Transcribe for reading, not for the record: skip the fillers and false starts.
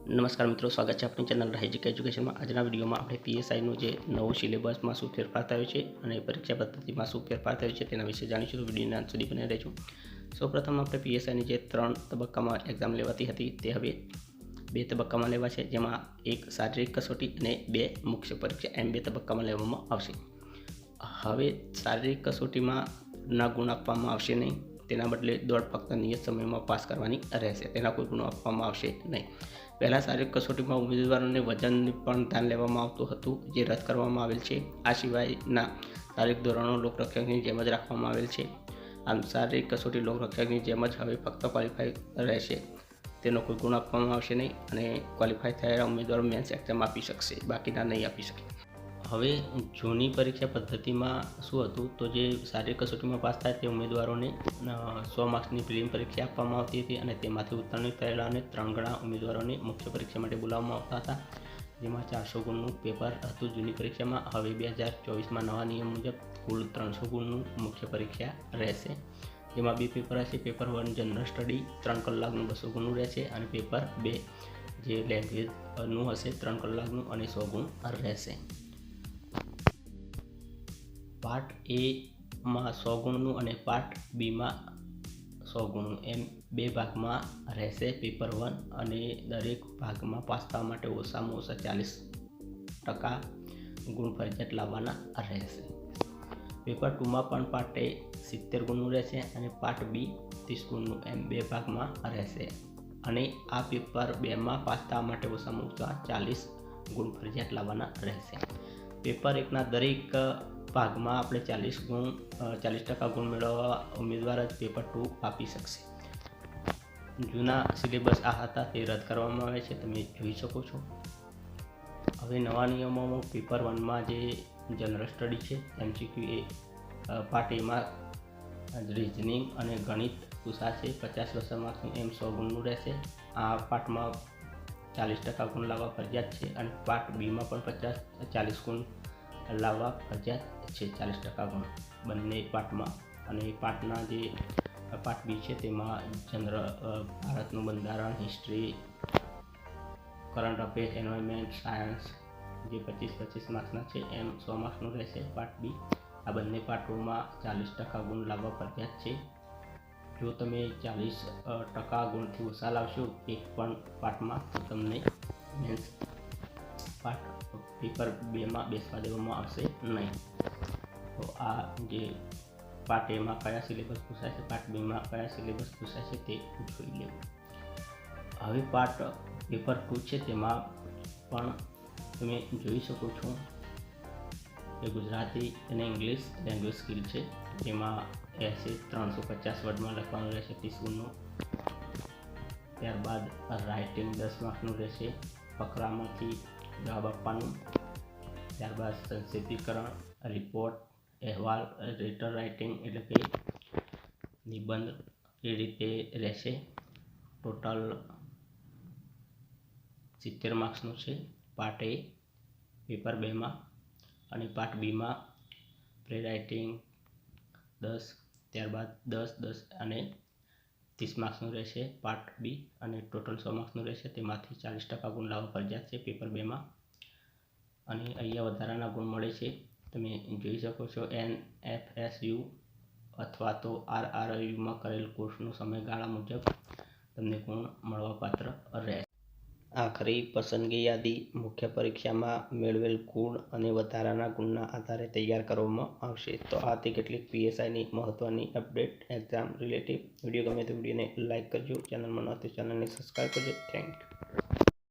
નમસ્કાર મિત્રો, સ્વાગત છે આપણી ચેનલ રાહિજિક એજ્યુકેશનમાં। આજના વિડીયોમાં આપણે પીએસઆઈનું જે નવું સિલેબસમાં શું ફેરફાર થયો છે અને પરીક્ષા પદ્ધતિમાં શું ફેરફાર થયો છે તેના વિશે જાણીશું। તો વિડીયોના અંત સુધી બને રહેજો। સૌપ્રથમ આપણે પીએસઆઈની જે 3 તબક્કામાં એક્ઝામ લેવાતી હતી તે હવે 2 તબક્કામાં લેવાશે, જેમાં એક શારીરિક કસોટી અને 2 મુખ્ય પરીક્ષા એમ 2 તબક્કામાં લેવામાં આવશે। હવે શારીરિક કસોટીમાં ના ગુણ આપવામાં આવશે નહીં, તેના બદલે દોડ ફક્ત નિયત સમયમાં પાસ કરવાની રહેશે, તેના કોઈ ગુણો આપવામાં આવશે નહીં। પહેલાં શારીરિક કસોટીમાં ઉમેદવારોને વજનની પણ ધ્યાન લેવામાં આવતું હતું, જે રદ કરવામાં આવેલ છે। આ સિવાયના શારીરિક ધોરણો લોકરક્ષકની જેમ જ રાખવામાં આવેલ છે। આમ શારીરિક કસોટી લોકરક્ષકની જેમ જ હવે ફક્ત ક્વોલિફાય રહેશે, તેનો કોઈ ગુણ આપવામાં આવશે નહીં અને ક્વોલિફાય થયેલા ઉમેદવારો મેન્સ એક્ઝામ આપી શકશે, બાકીના નહીં આપી શકે। હવે જૂની પરીક્ષા પદ્ધતિમાં શું હતું, તો જે શારીરિક કસોટીમાં પાસ થાય તે ઉમેદવારોને 100 માર્ક્સની પ્રિલિમ પરીક્ષા આપવામાં આવતી હતી અને તેમાંથી ઉત્તીર્ણ થયેલા અને 3 ગણા ઉમેદવારોને મુખ્ય પરીક્ષા માટે બોલાવવામાં આવતા હતા, જેમાં 400 ગુણનું પેપર હતું જૂની પરીક્ષામાં। હવે 2024માં નવા નિયમ મુજબ કુલ 300 ગુણનું મુખ્ય પરીક્ષા રહેશે, જેમાં 2 પેપર હશે। પેપર 1 જનરલ સ્ટડી 3 કલાકનું 200 ગુણનું રહેશે અને પેપર 2 જે લેંગ્વેજનું હશે 3 કલાકનું અને 100 ગુણ રહેશે। પાર્ટ એમાં 100 ગુણનું અને પાર્ટ બીમાં 100 ગુણનું એમ 2 ભાગમાં રહેશે પેપર 1, અને દરેક ભાગમાં પાસ થવા માટે ઓછામાં ઓછા 40% ગુણ ફરજિયાત લાવવાના રહેશે। પેપર 2માં પણ પાર્ટ એ 70 ગુણનું રહેશે અને પાર્ટ બી 30 ગુણનું એમ 2 ભાગમાં રહેશે, અને આ પેપર 2માં પાસ થવા માટે ઓછામાં ઓછા 40 ગુણ ફરજિયાત લાવવાના રહેશે। પેપર 1ના દરેક ભાગમાં આપણે 40% ગુણ મેળવવા ઉમેદવાર જ પેપર 2 આપી શકશે। જૂના સિલેબસ આ હતા, તે રદ કરવામાં આવે છે, તમે જોઈ શકો છો। હવે નવા નિયમોમાં પેપર 1માં જે જનરલ સ્ટડી છે MCQ એ પાર્ટ એમાં રિઝનિંગ અને ગણિત પૂછાશે, 50 માર્ક્સનું એમ 100 ગુણનું રહેશે। આ પાર્ટમાં 40% ગુણ લાવવા ફરજિયાત છે અને પાર્ટ બીમાં પણ 40 ગુણ લાવવા ફરજિયાત છે, 40% ગુણ બંને પાર્ટમાં। અને પાર્ટના જે પાર્ટ બી છે તેમાં ભારતનું બંધારણ, history, current affairs, environment, science જે 25 માર્ક્સના છે એમ 100 માર્ક્સનું રહેશે પાર્ટ બી। આ બંને પાર્ટોમાં 40% ગુણ લાવવા ફરજિયાત છે। જો તમે 40% ગુણથી ઓછા લાવશો એક પણ પાર્ટમાં તો તમને મેન્સ પાર્ટ પેપર 2માં બેસવા દેવામાં આવશે નહીં। તો આ જે પાર્ટ એમાં કયા સિલેબસ પૂછાય છે, પાર્ટ બીમાં કયા સિલેબસ પૂછાય છે તે જોઈ લેવું। હવે પાર્ટ પેપર 2 છે, તેમાં પણ તમે જોઈ શકો છો કે ગુજરાતી અને ઇંગ્લિશ લેંગ્વેજ સ્કિલ છે, જેમાં રહેશે 350 વર્ડમાં લખવાનું રહેશે 30 ગુણનું। ત્યારબાદ રાઇટિંગ 10 માર્ક્સનું રહેશે, ફકરામાંથી જવાબ આપવાનું। ત્યારબાદ સંક્ષિપ્તીકરણ, રિપોર્ટ, અહેવાલ, લેટર રાઇટિંગ એટલે કે નિબંધ એ રીતે રહેશે। ટોટલ 70 માર્ક્સનું છે પાર્ટ એ પેપર 2માં, અને પાર્ટ બીમાં પ્રે રાઇટિંગ 10, ત્યારબાદ 10 અને 30 માર્ક્સનું રહેશે પાર્ટ બી, અને ટોટલ 100 માર્ક્સનું રહેશે, તેમાંથી 40% ગુણ લાવવા ફરજિયાત છે પેપર 2માં। અને અહીંયા વધારાના ગુણ મળે છે, તમે જોઈ શકો છો। NFSU અથવા તો RRUમાં કરેલ કોર્સનો સમયગાળા મુજબ તમને ગુણ મળવાપાત્ર રહેશે। આખરી પસંદગી યાદી મુખ્ય પરીક્ષામાં મેળવેલ ગુણ અને વધારાના ગુણના આધારે તૈયાર કરવામાં આવશે। તો આ તે કેટલીક પીએસઆઈની મહત્વની અપડેટ એક્ઝામ રિલેટિવ। વિડીયો ગમે તો વિડીયોને લાઇક કરજો, ચેનલમાં ન તો ચેનલને સબસ્ક્રાઈબ કરજો। Thank you.